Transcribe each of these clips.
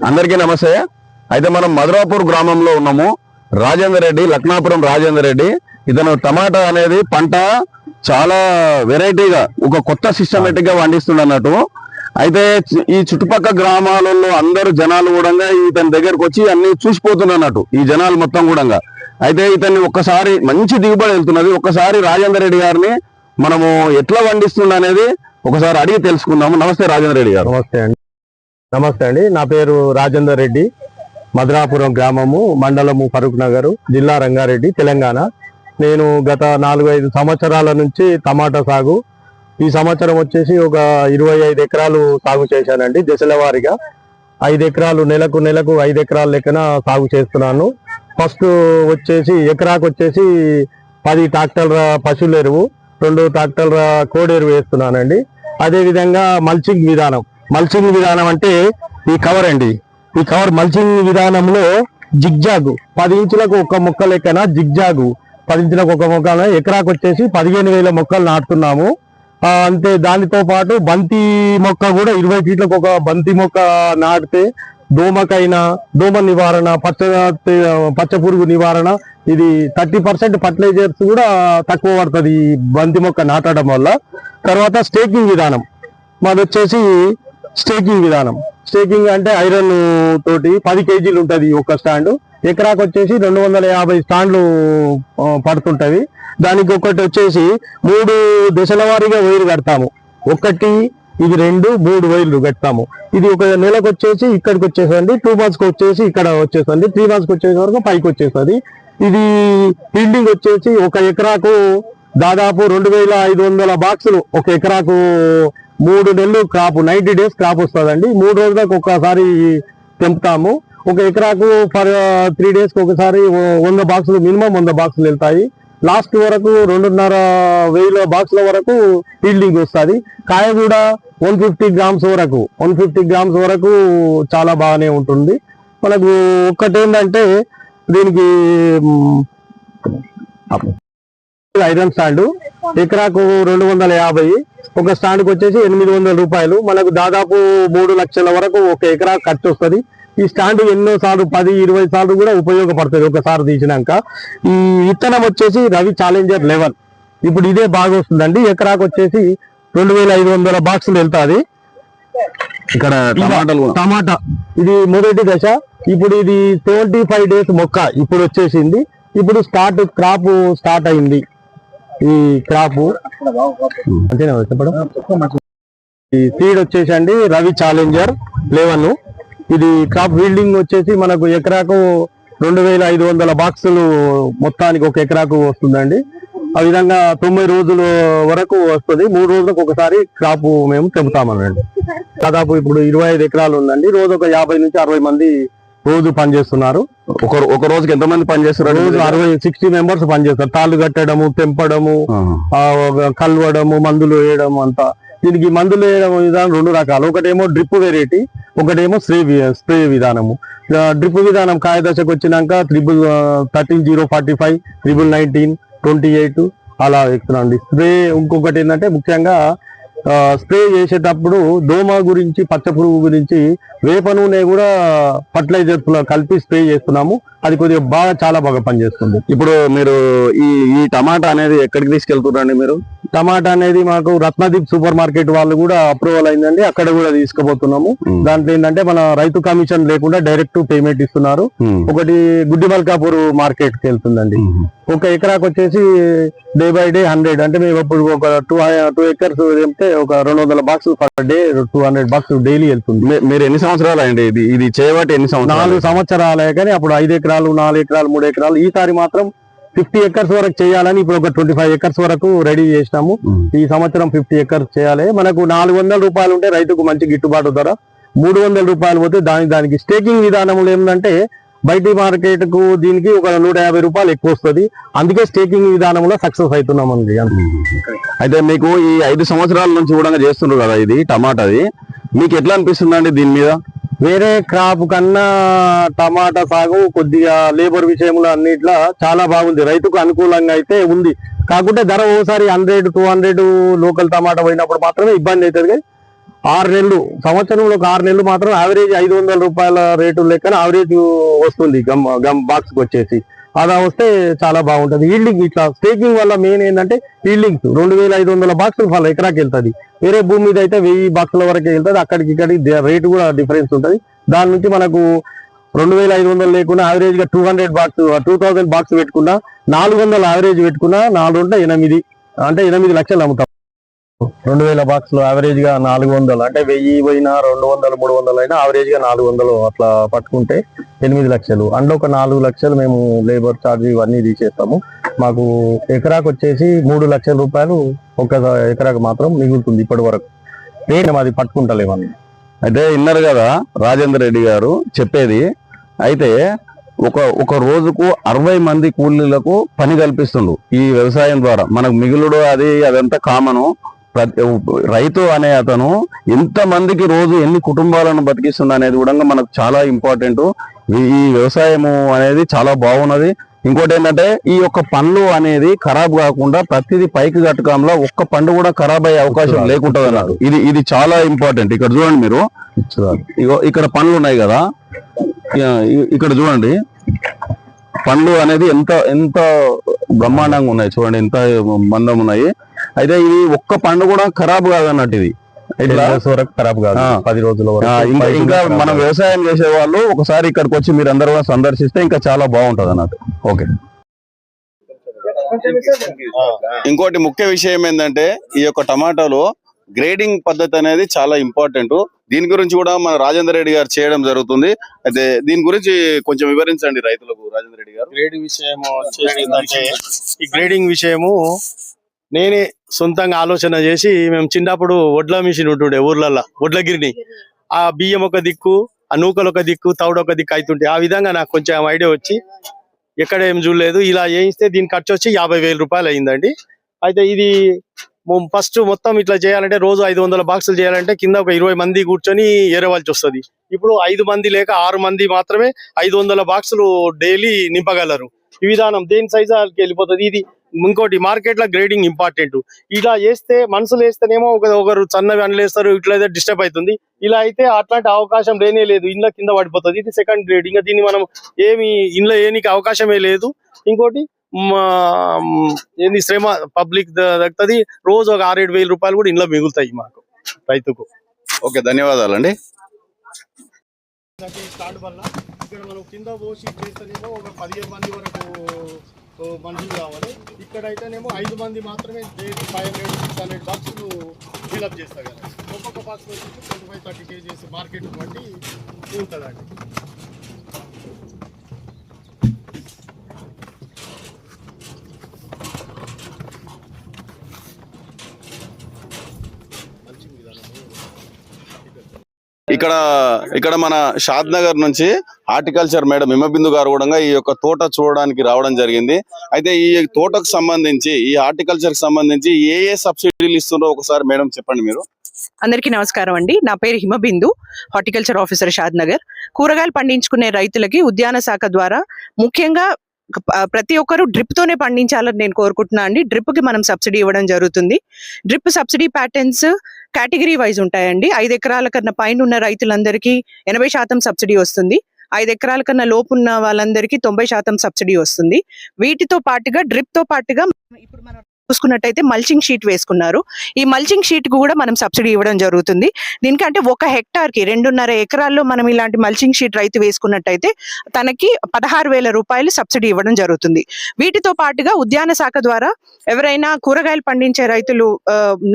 అందరికీ నమస్తే. అయితే మనం మధురాపూర్ గ్రామంలో ఉన్నాము. రాజేందర్ రెడ్డి, లక్నాపురం రాజేందర్ రెడ్డి, ఇతను టమాటా అనేది పంట చాలా వెరైటీగా ఒక కొత్త సిస్టమేటిక్ గా పండిస్తున్నట్టు. అయితే ఈ చుట్టుపక్కల గ్రామాలలో అందరు జనాలు కూడా ఇతని దగ్గరకు వచ్చి అన్ని చూసిపోతున్నట్టు, ఈ జనాలు మొత్తం కూడా. అయితే ఇతన్ని ఒక్కసారి మంచి దిగుబడి వెళ్తున్నది. ఒక్కసారి రాజేందర్ రెడ్డి గారిని మనము ఎట్లా పండిస్తుంది అనేది ఒకసారి అడిగి తెలుసుకుందాము. నమస్తే రాజేందర్ రెడ్డి గారు. నమస్తే అండి. నా పేరు రాజేందర్ రెడ్డి, మధురాపురం గ్రామము, మండలము ఫరూక్ నగర్, జిల్లా రంగారెడ్డి, తెలంగాణ. నేను గత 4-5 సంవత్సరాల నుంచి టమాటా సాగు, ఈ సంవత్సరం వచ్చేసి ఒక 25 ఎకరాలు సాగు చేశానండి. దశల వారీగా 5 ఎకరాలు నెలకు 5 ఎకరాల లెక్కన సాగు చేస్తున్నాను. ఫస్ట్ వచ్చేసి ఎకరాకు వచ్చేసి 10 ట్రాక్టర్ల పశువుల ఎరువు, 2 ట్రాక్టర్ల కోడి ఎరువు వేస్తున్నానండి. అదేవిధంగా మల్చింగ్ విధానం అంటే ఈ కవర్ అండి. ఈ కవర్ మల్చింగ్ విధానంలో జిగ్జాగ్ 10 ఇంచులకు ఒక మొక్క లెక్కన జిగ్జాగ్ 10 ఇంచులకు ఒక మొక్క, ఎకరాకు వచ్చేసి 15,000 మొక్కలు నాటుతున్నాము. అంతే. దానితో పాటు బంతి మొక్క కూడా 20 ఫీట్లకు ఒక బంతి మొక్క నాటితే దోమ నివారణ, పచ్చ పురుగు నివారణ, ఇది 30% ఫర్టిలైజర్స్ కూడా తక్కువ పడుతుంది ఈ బంతి మొక్క నాటడం వల్ల. తర్వాత స్టేకింగ్ విధానం మాది వచ్చేసి స్టేకింగ్ అంటే ఐరన్ తోటి 10 కేజీలు ఉంటుంది ఒక స్టాండ్. ఎకరాకు వచ్చేసి 250 స్టాండ్లు పడుతుంటవి. దానికి ఒకటి వచ్చేసి 3 దశల వారీగా వైరు కడతాము. 1, ఇది 2, 3 వైర్లు కడతాము. ఇది ఒక నెలకు వచ్చేసి ఇక్కడికి వచ్చేసండి, 2 months కి వచ్చేసి ఇక్కడ వచ్చేసండి, 3 months కి వచ్చేసే వరకు పైకి వచ్చేస్తుంది. ఇది ఫీల్డింగ్ వచ్చేసి ఒక ఎకరాకు దాదాపు 2,500 బాక్సులు ఒక ఎకరాకు 3 నెలలు క్రాప్, 90 days క్రాప్ వస్తుందండి. 3 రోజులకు ఒకసారి తెంపుతాము. ఒక ఎకరాకు 3 days కి ఒకసారి 100 బాక్సులు, మినిమం 100 బాక్సులు వెళ్తాయి. లాస్ట్ వరకు 2,500 బాక్సుల వరకు ఫీల్డింగ్ వస్తుంది. కాయ కూడా 150 గ్రామ్స్ వరకు చాలా బాగానే ఉంటుంది. మనకు ఒక్కటేంటంటే దీనికి ఐరన్ స్టాండ్ ఎకరాకు 250, ఒక స్టాండ్కి వచ్చేసి 800 రూపాయలు. మనకు దాదాపు 3 లక్షల వరకు ఒక ఎకరా ఖర్చు వస్తుంది. ఈ స్టాండ్ ఎన్నోసార్లు 10-20 సార్లు కూడా ఉపయోగపడుతుంది ఒకసారి తీసినాక. ఈ విత్తనం వచ్చేసి రవి ఛాలెంజర్ 11, ఇప్పుడు ఇదే బాగా వస్తుందండి. ఎకరాకు వచ్చేసి 2,500 బాక్సులు వెళ్తాది. ఇక్కడ టమాటా ఇది మొదటి దశ. ఇప్పుడు ఇది 75 days మొక్క ఇప్పుడు వచ్చేసింది. ఇప్పుడు క్రాప్ స్టార్ట్ అయింది. ఈ క్రాప్ అంతేనా చెప్పడం. ఈ సీడ్ వచ్చేసి అండి రవి ఛాలెంజర్ 11. ఇది క్రాప్ ఫీల్డింగ్ వచ్చేసి మనకు ఎకరాకు 2,500 బాక్సులు మొత్తానికి ఒక ఎకరాకు వస్తుందండి. ఆ విధంగా 90 రోజుల వరకు వస్తుంది. 3 రోజులకు ఒకసారి క్రాప్ మేము తెంపుతామనండి. దాదాపు ఇప్పుడు 25 ఎకరాలు ఉందండి. రోజు ఒక 50 నుంచి 60 మంది రోజు పనిచేస్తున్నారు. ఒక రోజుకి ఎంత మంది పనిచేస్తారు? రోజు 60-60 మెంబర్స్ పనిచేస్తారు. తాళ్ళు కట్టడము, తెంపడము, కలవడము, మందులు వేయడం అంతా. దీనికి మందులు వేయడం విధానం 2 రకాలు. ఒకటేమో డ్రిప్ వెరైటీ, ఒకటేమో స్ప్రే విధానము. డ్రిప్ విధానం కాయ దశకు వచ్చినాక 13-045, 19-19, 28 అలా ఎక్కుతున్నాండి. స్ప్రే ఇంకొకటి ఏంటంటే ముఖ్యంగా స్ప్రే చేసేటప్పుడు దోమ గురించి, పచ్చ పురుగు గురించి వేప నూనె కూడా ఫర్టిలైజర్స్ లో కలిపి స్ప్రే చేస్తున్నాము. అది కొద్దిగా చాలా బాగా పనిచేస్తుంది. ఇప్పుడు మీరు ఈ టమాటా అనేది ఎక్కడికి తీసుకెళ్తున్నారండి మీరు? టమాటా అనేది మాకు రత్నదీప్ సూపర్ మార్కెట్ వాళ్ళు కూడా అప్రూవల్ అయిందండి. అక్కడ కూడా తీసుకుపోతున్నాము. దాంట్లో ఏంటంటే మన రైతు కమిషన్ లేకుండా డైరెక్ట్ పేమెంట్ ఇస్తున్నారు. ఒకటి గుడ్డిమల్కాపూర్ మార్కెట్ కి వెళ్తుందండి. ఒక ఎకరాకు వచ్చేసి డే బై డే 100, అంటే మేము ఇప్పుడు ఒక 2 acres తెంపితే ఒక 200 బాక్సులు పర్ డే, 200 బాక్సులు డైలీ వెళ్తుంది. మీరు ఎన్ని సంవత్సరాలు అండి ఇది చేయబట్టి? ఎన్ని సంవత్సరాలు? 4 సంవత్సరాలే. కానీ అప్పుడు 5 ఎకరాలు, 4 ఎకరాలు, 3 ఎకరాలు. ఈసారి మాత్రం 50 acres వరకు చేయాలని ఇప్పుడు ఒక 25 acres వరకు రెడీ చేసినాము. ఈ సంవత్సరం 50 acres చేయాలి. మనకు 400 రూపాయలు ఉంటే రైతుకు మంచి గిట్టుబాటు ధర. 300 రూపాయలు పోతే దానికి స్టేకింగ్ విధానంలో ఏంటంటే బయటి మార్కెట్ కు దీనికి ఒక 150 రూపాయలు ఎక్కువ వస్తుంది. అందుకే స్టేకింగ్ విధానంలో సక్సెస్ అవుతున్నాం అండి. అయితే మీకు ఈ 5 సంవత్సరాల నుంచి కూడా చేస్తున్నారు కదా ఇది టమాటాది, మీకు ఎట్లా అనిపిస్తుంది అండి దీని మీద? వేరే క్రాప్ కన్నా టమాటా సాగు కొద్దిగా లేబర్ విషయంలో అన్నిట్లా చాలా బాగుంది. రైతుకు అనుకూలంగా అయితే ఉంది. కాకుంటే ధర ఓసారి 100-200 లోకల్ టమాటా పోయినప్పుడు మాత్రమే ఇబ్బంది అవుతుంది. 6 నెలలు, సంవత్సరంలో ఒక 6 నెలలు మాత్రం యావరేజ్ 500 రూపాయల రేటు లెక్కన యావరేజ్ వస్తుంది గమ్ బాక్స్ కి వచ్చేసి. అలా వస్తే చాలా బాగుంటది. ఈల్డింగ్ ఇట్లా స్టేకింగ్ వల్ల మెయిన్ ఏంటంటే ఈల్డింగ్స్ 2500 బాక్సులు వాళ్ళ ఎకరాకి వెళ్తుంది. వేరే భూమి మీద అయితే 1000 బాక్సుల వరకే వెళ్తుంది. అక్కడికి ఇక్కడికి రేటు కూడా డిఫరెన్స్ ఉంటుంది. దాని నుంచి మనకు 2500 లేకుండా యావరేజ్ గా 200 బాక్స్ 2000 బాక్స్ పెట్టుకున్నా, 400 యావరేజ్ పెట్టుకున్నా 4 ఉంటే 8 అంటే 8 లక్షలు అమ్ముతాం. 2000 బాక్సులు యావరేజ్ గా 400 అంటే 1000 పోయినా 200 300 అయినా యావరేజ్ గా 400 అట్లా పట్టుకుంటే 8 లక్షలు. అందులో ఒక 4 లక్షలు మేము లేబర్ ఛార్జ్ ఇవన్నీ తీసేస్తాము. మాకు ఎకరాకు వచ్చేసి 3 లక్షల రూపాయలు ఒక ఎకరాకు మాత్రం మిగులుతుంది ఇప్పటి వరకు. రేట్ అది పట్టుకుంటలేమని. అయితే విన్నారు కదా రాజేందర్ రెడ్డి గారు చెప్పేది. అయితే ఒక రోజుకు 60 మంది కూలీలకు పని కల్పిస్తుండు ఈ వ్యవసాయం ద్వారా. మనకు మిగులుడు అదంతా కామను. రైతు అనే అతను ఎంత మందికి రోజు ఎన్ని కుటుంబాలను బతికిస్తుంది అనేది కూడా మనకు చాలా ఇంపార్టెంట్. ఈ వ్యవసాయము అనేది చాలా బాగున్నది. ఇంకోటి ఏంటంటే ఈ యొక్క పండ్లు అనేది ఖరాబ్ కాకుండా ప్రతిదీ పైకి కట్టకంలో ఒక్క పండు కూడా ఖరాబ్ అయ్యే అవకాశం లేకుంటది అన్నారు. ఇది చాలా ఇంపార్టెంట్. ఇక్కడ చూడండి మీరు, ఇగో ఇక్కడ పండ్లు ఉన్నాయి కదా, ఇక్కడ చూడండి పండ్లు అనేది ఎంత బ్రహ్మాండంగా ఉన్నాయి చూడండి, ఎంత మందం ఉన్నాయి. అయితే ఇది ఒక్క పండు కూడా ఖరాబ్ కాదన్నట్టు. ఇది వరకు ఖరాబ్ కాదు, 10 రోజుల వరకు. ఇంకా మనం వ్యవసాయం చేసే వాళ్ళు ఒకసారి ఇక్కడికి వచ్చి మీరు అందరూ కూడా సందర్శిస్తే ఇంకా చాలా బాగుంటది అన్నట్టు. ఓకే. ఇంకోటి ముఖ్య విషయం ఏంటంటే ఈ యొక్క టమాటాలో గ్రేడింగ్ పద్ధతి అనేది చాలా ఇంపార్టెంట్. దీని గురించి కూడా మన రాజేందర్ రెడ్డి గారు చేయడం జరుగుతుంది. అయితే దీని గురించి కొంచెం వివరించండి రైతులకు రాజేందర్ రెడ్డి గారు. గ్రేడింగ్ విషయం వచ్చేసి ఈ గ్రేడింగ్ విషయము నేనే సొంతంగా ఆలోచన చేసి, మేము చిన్నప్పుడు వడ్ల మిషన్ ఉంటుండే ఊర్లలో, వడ్లగిరిని, ఆ బియ్యం ఒక దిక్కు, ఆ నూకలు ఒక దిక్కు, తౌడు ఒక దిక్కు అవుతుంటే, ఆ విధంగా నాకు కొంచెం ఐడియా వచ్చి ఎక్కడ ఏం చూడలేదు, ఇలా చేయిస్తే దీని ఖర్చు వచ్చి 50,000 రూపాయలు అయిందండి. అయితే ఇది ఫస్ట్ మొత్తం ఇట్లా చేయాలంటే రోజు 500 బాక్సులు చేయాలంటే కింద ఒక 20 మంది కూర్చొని ఏరవలసి వస్తుంది. ఇప్పుడు 5 మంది లేక 6 మంది మాత్రమే 500 బాక్సులు డైలీ నింపగలరు. ఈ విధానం దేని సైజు వాళ్ళకి వెళ్ళిపోతుంది. ఇది ఇంకోటి మార్కెట్ లో గ్రేడింగ్ ఇంపార్టెంట్. ఇలా చేస్తే మనుషులు వేస్తేనేమో ఒకరు సన్నగా అనలేస్తారు, ఇట్లా డిస్టర్బ్ అవుతుంది. ఇలా అయితే అట్లాంటి అవకాశం లేనే లేదు, ఇంట్లో కింద పడిపోతుంది. ఇది సెకండ్ గ్రేడింగ్. దీన్ని మనం ఏమి ఇంట్లో ఏనికి అవకాశమే లేదు. ఇంకోటి ఏంది శ్రమ పబ్లిక్ దక్కుతుంది. రోజు ఒక 6-7 వేల రూపాయలు కూడా ఇంట్లో మిగులుతాయి మాకు రైతుకు. ఓకే, ధన్యవాదాలండి. స్టార్ట్ వల్ల ఇక్కడ మనం కింద పోసి చేస్తేనేమో ఒక 15 మంది వరకు మనుషులు కావాలి. ఇక్కడైతేనేమో 5 మంది మాత్రమే 500-600 బాక్సులు ఫిల్అప్ చేస్తారు కదా. ఒక్కొక్క బాక్స్ వచ్చి 25-30 kgs మార్కెట్ బట్టి ఉంటుందండి. ఇక్కడ మన షాద్ నగర్ నుంచి హార్టికల్చర్ మేడం హిమబిందు గారు కూడా ఈ యొక్క తోట చూడడానికి రావడం జరిగింది. అయితే ఈ తోటకు సంబంధించి, ఈ హార్టికల్చర్ కి సంబంధించి ఏ సబ్సిడీలు ఇస్తున్నారో ఒకసారి మేడం చెప్పండి మీరు. అందరికీ నమస్కారం అండి. నా పేరు హిమబిందు, హార్టికల్చర్ ఆఫీసర్ షాద్ నగర్. కూరగాయలు పండించుకునే రైతులకి ఉద్యాన శాఖ ద్వారా ముఖ్యంగా ప్రతి ఒక్కరు డ్రిప్ తోనే పండించాలని నేను కోరుకుంటున్నా అండి. డ్రిప్ కి మనం సబ్సిడీ ఇవ్వడం జరుగుతుంది. Drip subsidy patterns category wise ఉంటాయండి. 5 ఎకరాల కన్నా పైన ఉన్న రైతులందరికీ 80% సబ్సిడీ వస్తుంది. 5 ఎకరాల కన్నా లోపు ఉన్న వాళ్ళందరికీ 90% సబ్సిడీ వస్తుంది. వీటితో పాటుగా డ్రిప్ తో పాటుగా ఇప్పుడు మనం చూసుకున్నట్టయితే మల్చింగ్ షీట్ వేసుకున్నారు. ఈ మల్చింగ్ షీట్ కు కూడా మనం సబ్సిడీ ఇవ్వడం జరుగుతుంది. దీనికంటే 1 హెక్టార్ కి 2.5 ఎకరాల్లో మనం ఇలాంటి మల్చింగ్ షీట్ రైతు వేసుకున్నట్టయితే తనకి 16,000 రూపాయలు సబ్సిడీ ఇవ్వడం జరుగుతుంది. వీటితో పాటుగా ఉద్యాన శాఖ ద్వారా ఎవరైనా కూరగాయలు పండించే రైతులు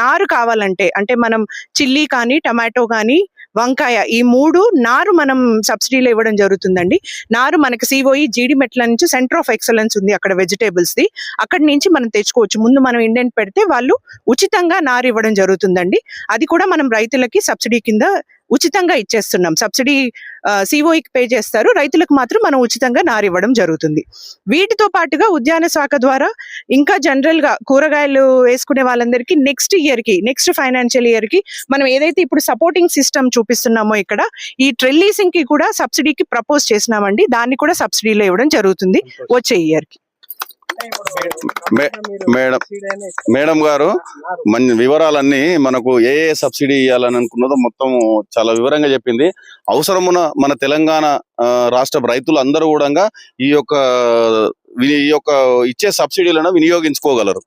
నారు కావాలంటే, అంటే మనం చిల్లీ కానీ, టమాటో కానీ, వంకాయ, ఈ 3 నారు మనం సబ్సిడీలో ఇవ్వడం జరుగుతుందండి. నారు మనకి సిఓఈ జీడిమెట్ల నుంచి సెంటర్ ఆఫ్ ఎక్సలెన్స్ ఉంది అక్కడ వెజిటేబుల్స్ ది, అక్కడి నుంచి మనం తెచ్చుకోవచ్చు. ముందు మనం ఇండెంట్ పెడితే వాళ్ళు ఉచితంగా నారు ఇవ్వడం జరుగుతుందండి. అది కూడా మనం రైతులకి సబ్సిడీ కింద ఉచితంగా ఇచ్చేస్తున్నాం. సబ్సిడీ సిఓఈకి పే చేస్తారు, రైతులకు మాత్రం మనం ఉచితంగా నారు ఇవ్వడం జరుగుతుంది. వీటితో పాటుగా ఉద్యాన శాఖ ద్వారా ఇంకా జనరల్ గా కూరగాయలు వేసుకునే వాళ్ళందరికీ నెక్స్ట్ ఫైనాన్షియల్ ఇయర్ కి మనం ఏదైతే ఇప్పుడు సపోర్టింగ్ సిస్టమ్ చూపిస్తున్నామో ఇక్కడ ఈ ట్రెల్లీసింగ్ కి కూడా సబ్సిడీకి ప్రపోజ్ చేసినామండి. దాన్ని కూడా సబ్సిడీలో ఇవ్వడం జరుగుతుంది వచ్చే ఇయర్ కి. మేడం గారు మన వివరాలన్నీ మనకు ఏ ఏ సబ్సిడీ ఇవ్వాలని అనుకున్నదో మొత్తం చాలా వివరంగా చెప్పింది. అవసరమున మన తెలంగాణ రాష్ట్ర రైతులు అందరూ కూడా ఈ యొక్క ఇచ్చే సబ్సిడీలను వినియోగించుకోగలరు.